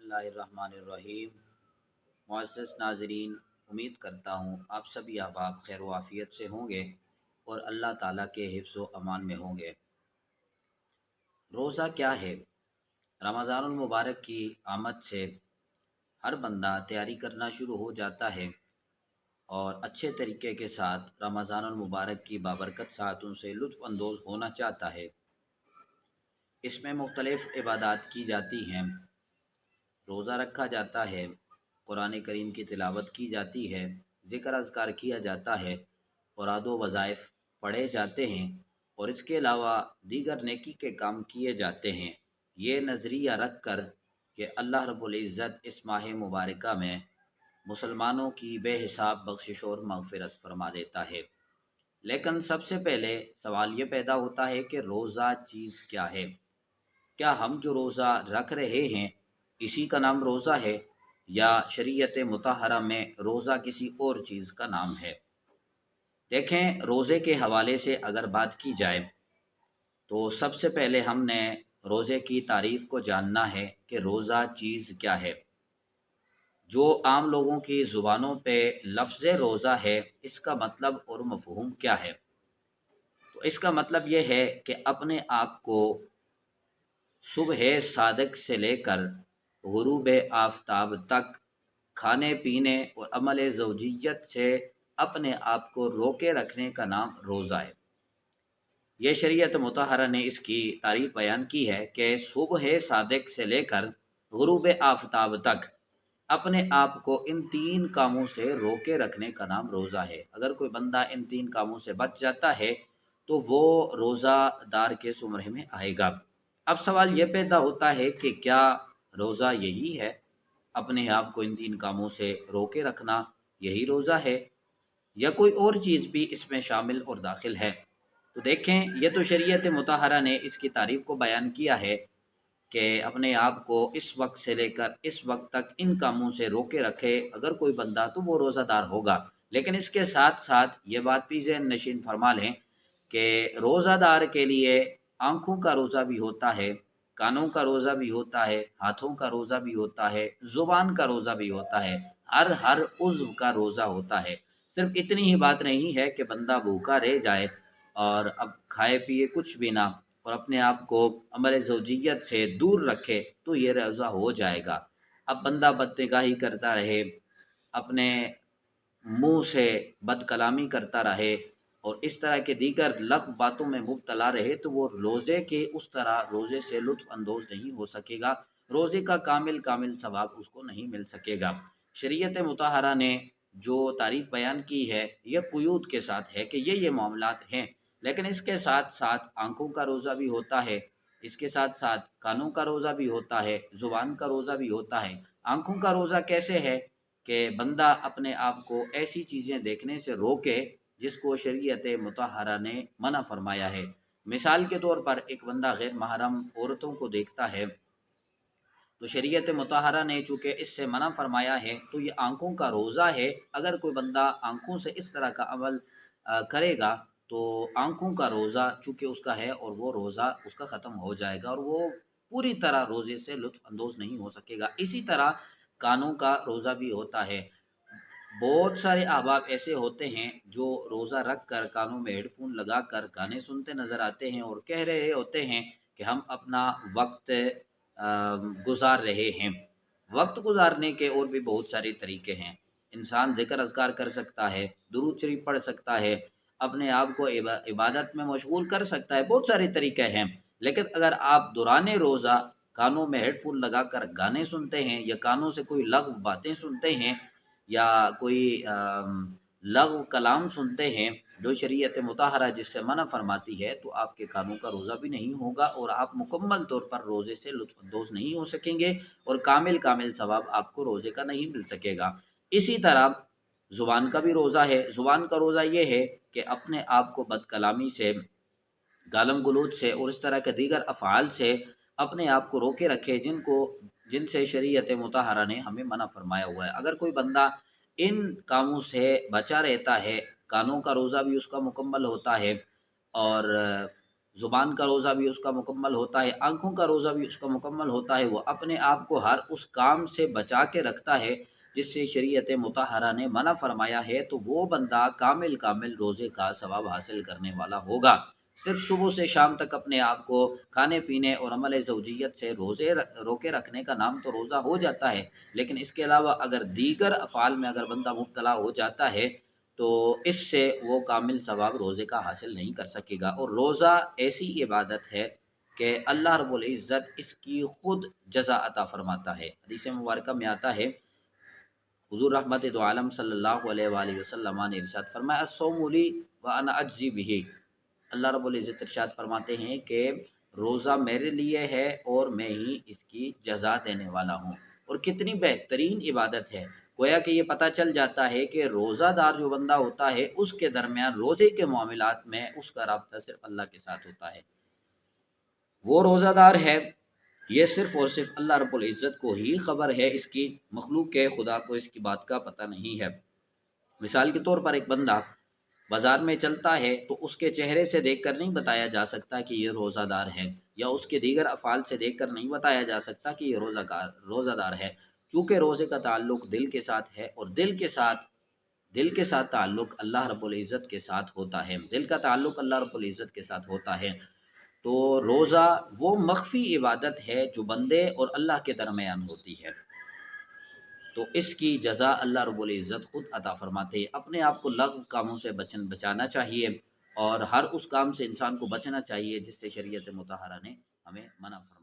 बिस्मिल्लाहिर्रहमानिर्रहीम। मुअज़्ज़ज़ नाज़रीन, उम्मीद करता हूँ आप सभी अहबाब खैर व आफ़ियत से होंगे और अल्लाह ताला के हिफ्ज़ व अमान में होंगे। रोज़ा क्या है? रमज़ानुल मुबारक की आमद से हर बंदा तैयारी करना शुरू हो जाता है और अच्छे तरीके के साथ रमज़ानुल मुबारक की बाबरकत साअतों से लुत्फ़ अंदोज़ होना चाहता है। इसमें मुख्तलिफ़ इबादत की जाती हैं, रोज़ा रखा जाता है, कुरान करीम की तिलावत की जाती है, ज़िक्र अज़कार किया जाता है, औराद व वज़ाइफ पढ़े जाते हैं और इसके अलावा दीगर नेकी के काम किए जाते हैं। ये नज़रिया रख कर कि अल्लाह रब्बुल इज़्ज़त इस माह मुबारका में मुसलमानों की बेहिसाब बख्शिश और मग़फ़िरत फरमा देता है। लेकिन सबसे पहले सवाल ये पैदा होता है कि रोज़ा चीज़ क्या है? क्या हम जो रोज़ा रख रहे हैं इसी का नाम रोज़ा है या शरीयत मुतहरा में रोज़ा किसी और चीज़ का नाम है? देखें, रोज़े के हवाले से अगर बात की जाए तो सबसे पहले हमने रोज़े की तारीफ़ को जानना है कि रोज़ा चीज़ क्या है। जो आम लोगों की ज़ुबानों पे लफ्ज़ रोज़ा है, इसका मतलब और मफ़हूम क्या है? तो इसका मतलब ये है कि अपने आप को सुबह सादिक से लेकर गुरूब आफ़ताब तक खाने पीने और अमल ज़ौजियत से अपने आप को रोके रखने का नाम रोज़ा है। ये शरीयत मुतहरा ने इसकी तारीफ़ बयान की है कि सुबह सादिक से लेकर गुरूब आफ़ताब तक अपने आप को इन 3 कामों से रोके रखने का नाम रोज़ा है। अगर कोई बंदा इन 3 कामों से बच जाता है तो वो रोज़ादार के ज़ुमरे में आएगा। अब सवाल ये पैदा होता है कि क्या रोज़ा यही है? अपने आप को इन 3 कामों से रोके रखना यही रोज़ा है या कोई और चीज़ भी इसमें शामिल और दाखिल है? तो देखें, ये तो शरीयत मुतहरा ने इसकी तारीफ़ को बयान किया है कि अपने आप को इस वक्त से लेकर इस वक्त तक इन कामों से रोके रखे अगर कोई बंदा तो वो रोज़ादार होगा। लेकिन इसके साथ साथ ये बात भी ज़हन नशीन फरमा लें कि रोज़ादार के लिए आँखों का रोज़ा भी होता है, कानों का रोज़ा भी होता है, हाथों का रोज़ा भी होता है, ज़ुबान का रोज़ा भी होता है, हर उज़्व का रोज़ा होता है। सिर्फ़ इतनी ही बात नहीं है कि बंदा भूखा रह जाए और अब खाए पिए कुछ भी ना और अपने आप को अमल ज़ौजियत से दूर रखे तो ये रोज़ा हो जाएगा। अब बंदा बदनिगाही करता रहे, अपने मुँह से बदकलामी करता रहे और इस तरह के दीगर लग़्व बातों में मुब्तला रहे तो वो रोज़े के उस तरह रोज़े से लुत्फ़ अंदोज़ नहीं हो सकेगा, रोज़े का कामिल सवाब उसको नहीं मिल सकेगा। शरीयत मुतहरा ने जो तारीफ़ बयान की है, ये क़ुयूद के साथ है कि ये मामलात हैं, लेकिन इसके साथ-साथ आँखों का रोज़ा भी होता है, इसके साथ-साथ कानों का रोज़ा भी होता है, ज़ुबान का रोज़ा भी होता है। आँखों का रोज़ा कैसे है कि बंदा अपने आप को ऐसी चीज़ें देखने से रोके जिसको शरीयत मुतहरा ने मना फरमाया है। मिसाल के तौर पर एक बंदा गैर महरम औरतों को देखता है तो शरीयत मुतहरा ने चूँकि इससे मना फरमाया है तो ये आँखों का रोज़ा है। अगर कोई बंदा आँखों से इस तरह का अमल करेगा तो आँखों का रोज़ा चूँकि उसका है और वो रोज़ा उसका ख़त्म हो जाएगा और वो पूरी तरह रोज़े से लुत्फ़ अंदोज़ नहीं हो सकेगा। इसी तरह कानों का रोज़ा भी होता है। बहुत सारे अहबाब ऐसे होते हैं जो रोज़ा रख कर कानों में हेडफ़ोन लगाकर गाने सुनते नज़र आते हैं और कह रहे होते हैं कि हम अपना वक्त गुज़ार रहे हैं। वक्त गुज़ारने के और भी बहुत सारे तरीके हैं। इंसान ज़िक्र अज़कार कर सकता है, दुरूद शरीफ पढ़ सकता है, अपने आप को इबादत में मशगूल कर सकता है, बहुत सारे तरीके हैं। लेकिन अगर आप दौरान रोज़ा कानों में हेडफ़ोन लगाकर गाने सुनते हैं या कानों से कोई लग़्व बातें सुनते हैं या कोई लग़्व कलाम सुनते हैं जो शरीयत मुतहरा जिससे मना फरमाती है तो आपके कानों का रोज़ा भी नहीं होगा और आप मुकम्मल तौर पर रोज़े से लुत्फ़ अंदोज़ नहीं हो सकेंगे और कामिल सवाब आपको रोज़े का नहीं मिल सकेगा। इसी तरह ज़ुबान का भी रोज़ा है। ज़ुबान का रोज़ा ये है कि अपने आप को बदकलामी से, गालम गलौज से और इस तरह के दीगर अफ़आल से अपने आप को रोके रखे जिनसे शरीयत मुतहरा ने हमें मना फरमाया हुआ है। अगर कोई बंदा इन कामों से बचा रहता है, कानों का रोज़ा भी उसका मुकम्मल होता है और ज़ुबान का रोज़ा भी उसका मुकम्मल होता है, आँखों का रोज़ा भी उसका मुकम्मल होता है। वो अपने आप को हर उस काम से बचा के रखता है जिससे शरीयत मुतहरा ने मना फरमाया है, तो वो बंदा कामिल कामिल रोज़े का सवाब हासिल करने वाला होगा। सिर्फ़ सुबह से शाम तक अपने आप को खाने-पीने और अमल ज़ौजियत से रोके रखने का नाम तो रोज़ा हो जाता है, लेकिन इसके अलावा अगर दीगर अफ़आल में अगर बंदा मुब्तला हो जाता है, तो इससे वो कामिल सवाब रोज़े का हासिल नहीं कर सकेगा। और रोज़ा ऐसी इबादत है कि अल्लाह रब्बुल इज़्ज़त इसकी खुद जज़ा अता फ़रमाता है। हदीस मुबारका में आता है, हुज़ूर रहमत दो आलम सल्लल्लाहु अलैहि वसल्लम ने इरशाद फरमाया, अस्सौमु ली व अना अज्ज़ी बिही। अल्लाह रब्बुल इज़्ज़त इरशाद फरमाते हैं कि रोज़ा मेरे लिए है और मैं ही इसकी जज़ा देने वाला हूँ। और कितनी बेहतरीन इबादत है। गोया कि ये पता चल जाता है कि रोज़ादार जो बंदा होता है उसके दरमियान रोज़े के मामलात में उसका राब्ता सिर्फ़ अल्लाह के साथ होता है। वो रोज़ादार है, ये सिर्फ़ और सिर्फ़ अल्लाह रब्बुल इज़्ज़त को ही ख़बर है, इसकी मखलूक के खुदा को इसकी बात का पता नहीं है। मिसाल के तौर पर एक बंदा बाज़ार में चलता है तो उसके चेहरे से देखकर नहीं बताया जा सकता कि ये रोज़ादार है, या उसके दीगर अफ़आल से देखकर नहीं बताया जा सकता कि ये रोज़ादार है। चूँकि रोज़े का ताल्लुक दिल के साथ है और दिल के साथ ताल्लुक अल्लाह रब्बुल इज़्ज़त के साथ होता है। दिल का ताल्लुक अल्लाह रब्बुल इज़्ज़त के साथ होता है। तो रोज़ा वो मख़फ़ी इबादत है जो बंदे और अल्लाह के दरमियान होती है। तो इसकी जज़ा अल्लाह रब्बुल इज़्ज़त खुद अता फ़रमाते हैं। अपने आप को लग़्व कामों से बचाना चाहिए और हर उस काम से इंसान को बचना चाहिए जिससे शरीयत मुतहरा ने हमें मना फरमाया।